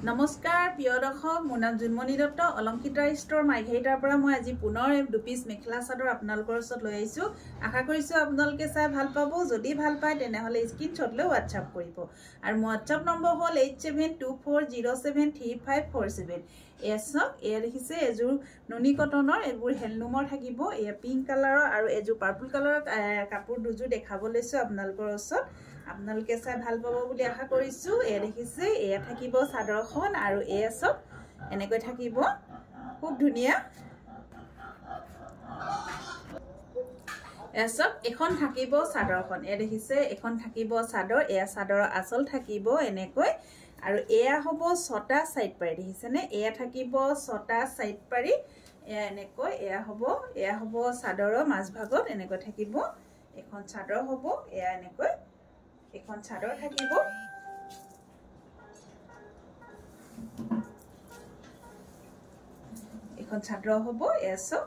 নমস্কাৰ প্ৰিয় দৰ্শক মোৰ নাম জুনমণি দত্ত অলংকিতা ষ্ট'ৰ মাইঘেৰিটাৰ পৰা মই আজি পুনৰ দুপিস মেখেলা চাদৰ আপোনালোকৰ ওচৰত লৈ আহিছোঁ আশা কৰিছোঁ আপোনালোকে চাই ভাল পাব যদি ভাল পায় তেনেহলে স্ক্ৰিনশ্বট লৈ WhatsApp কৰিব আৰু মোৰ WhatsApp নম্বৰ হ'ল 8724073547 এছক এ দেখিছে এজোৰ নুনি কটনৰ এবোৰ হেণ্ডলুমৰ থাকিব এ পিংক কালাৰৰ আৰু এজোৰ পাৰ্পল কালাৰৰ কাপোৰ দুজোৰ দেখাব লৈছো আপোনালোকৰ ওচৰত আপোনালোকে চাই ভাল পাব বুলি আশা কৰিছোঁ এ দেখিছে এয়া থাকিব চাদৰখন আৰু এছক এনেকৈ থাকিব খুব ধুনিয়া এছক এখন থাকিব চাদৰখন এ দেখিছে এখন থাকিব চাদৰ এয়া চাদৰৰ আচল থাকিব এনেকৈ আৰু এয়া হ'ব ছটা সাইড পাৰি দেখিছে নে এয়া থাকিব ছটা সাইড পাৰি এয়া এনেকৈ এয়া হ'ব চাদৰৰ মাছ ভাগত এনেকৈ থাকিব এখন চাদৰ হ'ব এয়া এনেকৈ এখন চাদৰ থাকিব এখন চাদৰ হ'ব এছক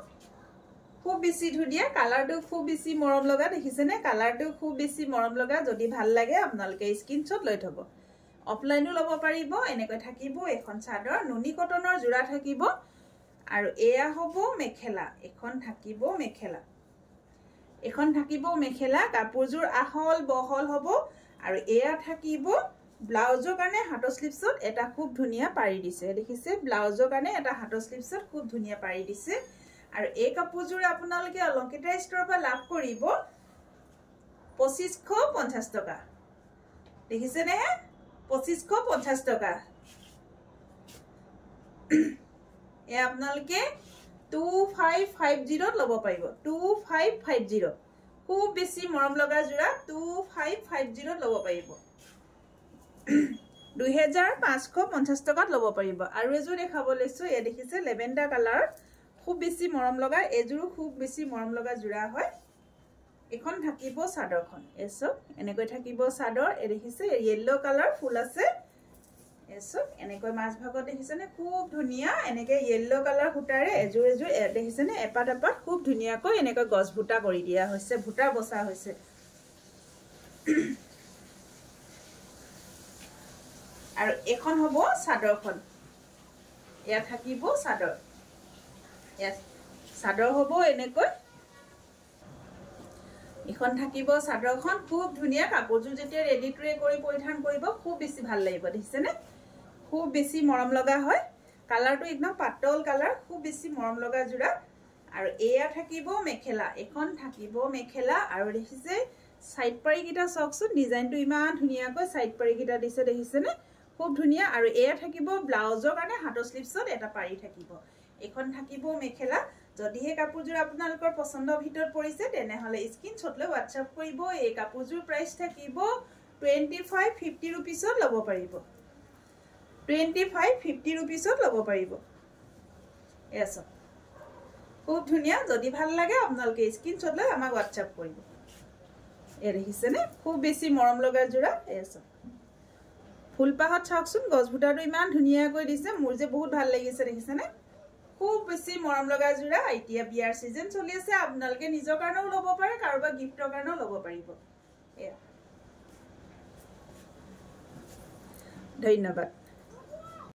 খুব বেছি ধুনিয়া কালাৰটো খুব বেছি মৰম লগা দেখিছে নে কালাৰটো খুব বেছি মৰম লগা যদি ভাল লাগে আপোনালোকে স্ক্ৰিনশ্বট লৈ থব অফলাইনো লব পাৰিব এনেকৈ থাকিব এখন চাদৰ নুনি কটনৰ জোৰা থাকিব আৰু এয়া হ'ব মেখেলা এখন থাকিব মেখেলা কাপোৰজোৰ আহল বহল হ'ব আৰু এয়া থাকিব ব্লাউজৰ কাৰণে হাতৰ স্লিপছত এটা খুব ধুনিয়া পাৰি দিছে দেখিছে ব্লাউজৰ কাৰণে এটা হাতৰ স্লিপছত খুব ধুনিয়া পাৰি দিছে আৰু এই কাপোৰজোৰ আপোনালোকে অলংকিতা ষ্ট'ৰৰ পৰা লাভ কৰিব 2550 টকা দেখিছে নে 2550 টকা এ আপোনালোকে 2550 লব পাৰিব 2550 খুব বেছি মৰম লগা জোৰা 2550 লব পাৰিব 2550 টকাত লব পাৰিব আৰু এজোৰ দেখাব লৈছো এ দেখিছে লেভেণ্ডাৰ কালাৰ খুব বেছি মৰম লগা এজোৰো খুব বেছি মৰম লগা জোৰা হয় এখন থাকিব চাদৰখন এছক এনেকৈ থাকিব চাদৰ এ দেখিছে ইয়েলো কালাৰ ফুল আছে এছক এনেকৈ মাছ ভাগত দেখিছে নে খুব ধুনিয়া এনেকৈ ইয়েলো কালাৰ ফুটাৰে এজোৰ দেখিছে নে এপাত এপাত খুব ধুনিয়াকৈ এনেকৈ গছ ভুটা কৰি দিয়া হৈছে ভুটা বসা হৈছে আৰু এখন হ'ব চাদৰখন এয়া থাকিব চাদৰ চাদৰ হ'ব এনেকৈ এখন থাকিব চাদৰখন খুব ধুনিয়া কাপোৰজোৰ যেতিয়া ৰেডি টু কৰি পৰিধান কৰিব খুব বেছি ভাল লাগিব দেখিছে নে খুব বেছি মৰম লগা হয় কালাৰটো একদম পাতল কালাৰ খুব বেছি মৰম লগা জোৰা আৰু এয়া থাকিব মেখেলা এখন থাকিব মেখেলা আৰু দেখিছে সাইড পাৰি কিটা চকচোন ডিজাইনটো ইমান ধুনিয়াকৈ সাইড পাৰি কিটা দিছে দেখিছে নে খুব ধুনিয়া আৰু এয়া থাকিব ব্লাউজৰ কাৰণে হাতৰ স্লিপছত এটা পাৰি থাকিব এখন থাকিব মেখেলা যদি এই কাপোৰজোৰ আপোনালোকৰ পছন্দৰ ভিতৰত পৰিছে তেনেহলে স্ক্ৰিনশ্বট লৈ WhatsApp কৰিব এই কাপোৰজোৰ প্ৰাইস থাকিব 2550 रुपीसত লব পাৰিব 2550 रुपीसত লব পাৰিব এছ খুব ধুনিয়া যদি ভাল লাগে আপোনালোকে স্ক্ৰিনশ্বট লৈ আমাক WhatsApp কৰিব এ দেখিছে নে খুব বেছি মৰম লগা জোৰা এছ ফুলপাহত চাওকচোন গছ ভুটাটো ইমান ধুনিয়াকৈ দিছে মোৰ যে বহুত ভাল লাগিছে দেখিছে নে খুব বেছি মৰম লগা জোৰা এতিয়া বিয়াৰ সিজন চলি আছে আপোনালোকে নিজৰ কাৰণেও লব পাৰে কাৰোবাক গিফটৰ কাৰণেও লব পাৰিব ধন্যবাদ